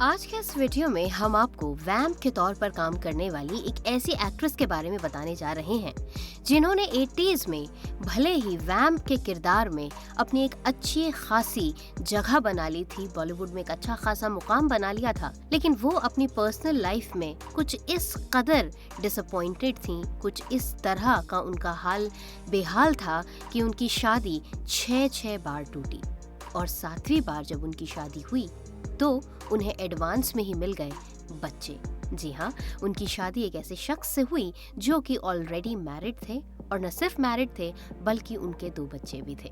आज के इस वीडियो में हम आपको वैम्प के तौर पर काम करने वाली एक ऐसी एक्ट्रेस के बारे में बताने जा रहे हैं जिन्होंने 80s में भले ही वैम्प के किरदार में अपनी एक अच्छी खासी जगह बना ली थी, बॉलीवुड में एक अच्छा खासा मुकाम बना लिया था, लेकिन वो अपनी पर्सनल लाइफ में कुछ इस कदर डिसअपॉइंटेड थी, कुछ इस तरह का उनका हाल बेहाल था कि उनकी शादी 6 बार टूटी और 7वीं बार जब उनकी शादी हुई तो उन्हें एडवांस में ही मिल गए बच्चे। जी हाँ, उनकी शादी एक ऐसे शख्स से हुई जो कि ऑलरेडी मैरिड थे और न सिर्फ मैरिड थे बल्कि उनके 2 बच्चे भी थे।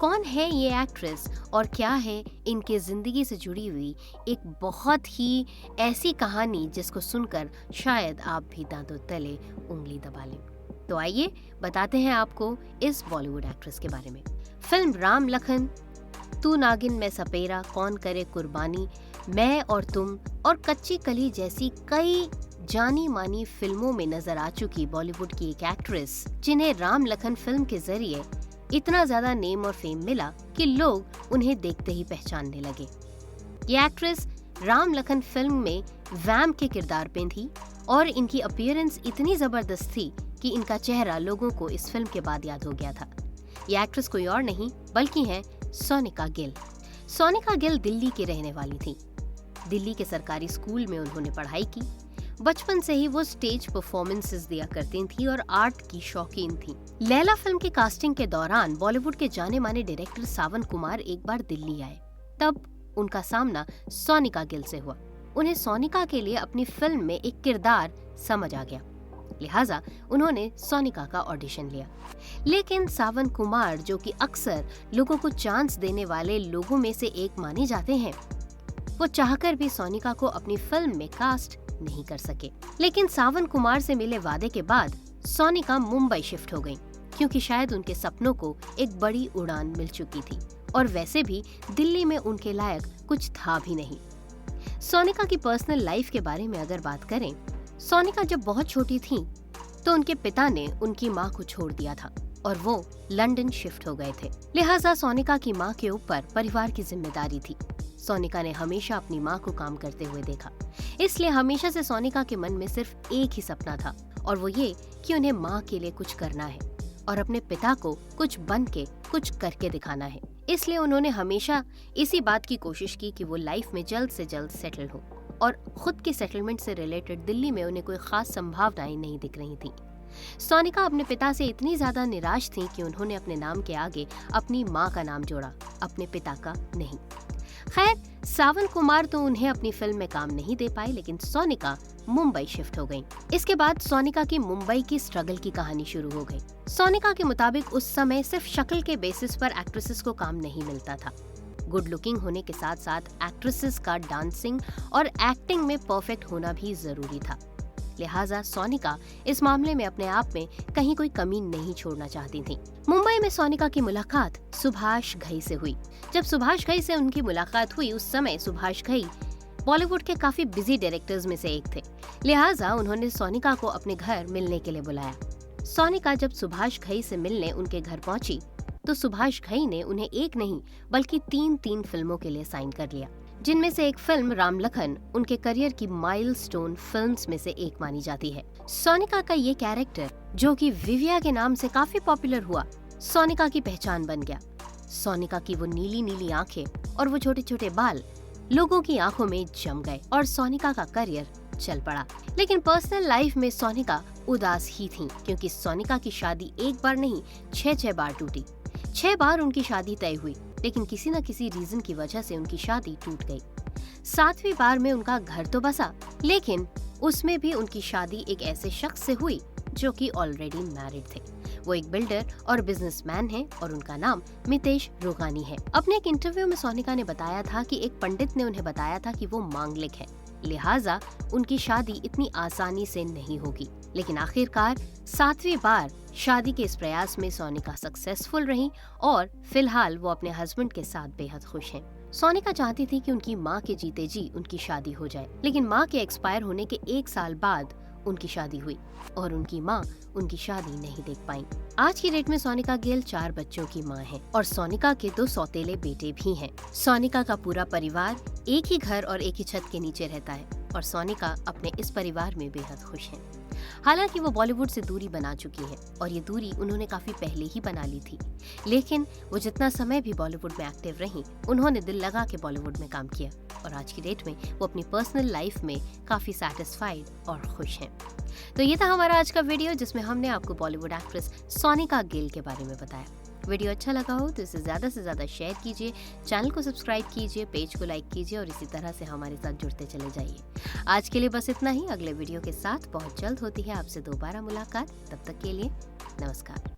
कौन है ये एक्ट्रेस और क्या है इनके जिंदगी से जुड़ी हुई एक बहुत ही ऐसी कहानी जिसको सुनकर शायद आप भी दांतों तले उंगली दबा लें। तो आइए बताते हैं आपको इस बॉलीवुड एक्ट्रेस के बारे में। फिल्म राम लखन, तू नागिन मैं सपेरा, कौन करे कुर्बानी, मैं और तुम और कच्ची कली जैसी कई जानी मानी फिल्मों में नजर आ चुकी बॉलीवुड की एक एक्ट्रेस जिन्हें राम लखन फिल्म के जरिए इतना ज्यादा नेम और फेम मिला कि लोग उन्हें देखते ही पहचानने लगे। ये एक्ट्रेस राम लखन फिल्म में वैम्प के किरदार में थी और इनकी अपीयरेंस इतनी जबरदस्त थी कि इनका चेहरा लोगों को इस फिल्म के बाद याद हो गया था। ये एक्ट्रेस कोई और नहीं बल्कि है सोनिका गिल। सोनिका गिल दिल्ली की रहने वाली थी। दिल्ली के सरकारी स्कूल में उन्होंने पढ़ाई की। बचपन से ही वो स्टेज परफॉर्मेंसेस दिया करती थी और आर्ट की शौकीन थी। लैला फिल्म की कास्टिंग के दौरान बॉलीवुड के जाने माने डायरेक्टर सावन कुमार एक बार दिल्ली आए। तब उनका सामना सोनिका गिल से हुआ। उन्हें सोनिका के लिए अपनी फिल्म में एक किरदार समझ आ गया, लिहाजा उन्होंने सोनिका का ऑडिशन लिया। लेकिन सावन कुमार, जो कि अक्सर लोगों को चांस देने वाले लोगों में से एक माने जाते हैं, वो चाहकर भी सोनिका को अपनी फिल्म में कास्ट नहीं कर सके। लेकिन सावन कुमार से मिले वादे के बाद सोनिका मुंबई शिफ्ट हो गईं, क्योंकि शायद उनके सपनों को एक बड़ी उड़ान मिल चुकी थी और वैसे भी दिल्ली में उनके लायक कुछ था भी नहीं। सोनिका की पर्सनल लाइफ के बारे में अगर बात करें, सोनिका जब बहुत छोटी थी तो उनके पिता ने उनकी माँ को छोड़ दिया था और वो लंदन शिफ्ट हो गए थे। लिहाजा सोनिका की माँ के ऊपर परिवार की जिम्मेदारी थी। सोनिका ने हमेशा अपनी माँ को काम करते हुए देखा, इसलिए हमेशा से सोनिका के मन में सिर्फ एक ही सपना था और वो ये कि उन्हें माँ के लिए कुछ करना है और अपने पिता को कुछ बन के कुछ करके दिखाना है। इसलिए उन्होंने हमेशा इसी बात की कोशिश की कि वो लाइफ में जल्द से जल्द सेटल हो और खुद की सेटलमेंट से रिलेटेड दिल्ली में उन्हें कोई खास संभावनाएं नहीं दिख रही थी। सोनिका अपने पिता से इतनी ज्यादा निराश थी कि उन्होंने अपने नाम के आगे अपनी माँ का नाम जोड़ा, अपने पिता का नहीं। खैर, सावन कुमार तो उन्हें अपनी फिल्म में काम नहीं दे पाए, लेकिन सोनिका मुंबई शिफ्ट हो गईं। इसके बाद सोनिका की मुंबई की स्ट्रगल की कहानी शुरू हो गई। सोनिका के मुताबिक उस समय सिर्फ शक्ल के बेसिस पर एक्ट्रेसेस को काम नहीं मिलता था। गुड लुकिंग होने के साथ साथ एक्ट्रेसेस का डांसिंग और एक्टिंग में परफेक्ट होना भी जरूरी था। लिहाजा सोनिका इस मामले में अपने आप में कहीं कोई कमी नहीं छोड़ना चाहती थी। मुंबई में सोनिका की मुलाकात सुभाष घई से हुई। जब सुभाष घई से उनकी मुलाकात हुई, उस समय सुभाष घई बॉलीवुड के काफी बिजी डायरेक्टर्स में से एक थे। लिहाजा उन्होंने सोनिका को अपने घर मिलने के लिए बुलाया। सोनिका जब सुभाष घई से मिलने उनके घर पहुंची तो सुभाष घई ने उन्हें एक नहीं बल्कि 3 फिल्मों के लिए साइन कर लिया, जिनमें से एक फिल्म राम लखन उनके करियर की माइलस्टोन फिल्म्स में से एक मानी जाती है। सोनिका का ये कैरेक्टर, जो कि विविया के नाम से काफी पॉपुलर हुआ, सोनिका की पहचान बन गया। सोनिका की वो नीली नीली आंखें और वो छोटे छोटे बाल लोगों की आंखों में जम गए और सोनिका का करियर चल पड़ा। लेकिन पर्सनल लाइफ में सोनिका उदास ही थी, क्योंकि सोनिका की शादी एक बार नहीं 6 बार टूटी। 6 बार उनकी शादी तय हुई, लेकिन किसी न किसी रीजन की वजह से उनकी शादी टूट गई। 7वीं बार में उनका घर तो बसा, लेकिन उसमें भी उनकी शादी एक ऐसे शख्स से हुई जो कि ऑलरेडी मैरिड थे। वो एक बिल्डर और बिजनेसमैन हैं और उनका नाम मितेश रोगानी है। अपने एक इंटरव्यू में सोनिका ने बताया था कि एक पंडित ने उन्हें बताया था कि वो मांगलिक है, लिहाजा उनकी शादी इतनी आसानी से नहीं होगी। लेकिन आखिरकार 7वीं बार शादी के इस प्रयास में सोनिका सक्सेसफुल रही और फिलहाल वो अपने हस्बैंड के साथ बेहद खुश हैं। सोनिका चाहती थी कि उनकी माँ के जीते जी उनकी शादी हो जाए, लेकिन माँ के एक्सपायर होने के 1 साल बाद उनकी शादी हुई और उनकी माँ उनकी शादी नहीं देख पाई। आज की डेट में सोनिका गिल 4 बच्चों की माँ है और सोनिका के 2 सौतेले बेटे भी हैं। सोनिका का पूरा परिवार एक ही घर और एक ही छत के नीचे रहता है और सोनिका अपने इस परिवार में बेहद खुश है। हालांकि वो बॉलीवुड से दूरी बना चुकी है और ये दूरी उन्होंने काफी पहले ही बना ली थी, लेकिन वो जितना समय भी बॉलीवुड में एक्टिव रही, उन्होंने दिल लगा के बॉलीवुड में काम किया और आज की डेट में वो अपनी पर्सनल लाइफ में काफी सैटिस्फाइड और खुश हैं। तो ये था हमारा आज का वीडियो, जिसमें हमने आपको बॉलीवुड एक्ट्रेस सोनिका गिल के बारे में बताया। वीडियो अच्छा लगा हो तो इसे ज़्यादा से ज़्यादा शेयर कीजिए, चैनल को सब्सक्राइब कीजिए, पेज को लाइक कीजिए और इसी तरह से हमारे साथ जुड़ते चले जाइए। आज के लिए बस इतना ही। अगले वीडियो के साथ बहुत जल्द होती है आपसे दोबारा मुलाकात। तब तक के लिए नमस्कार।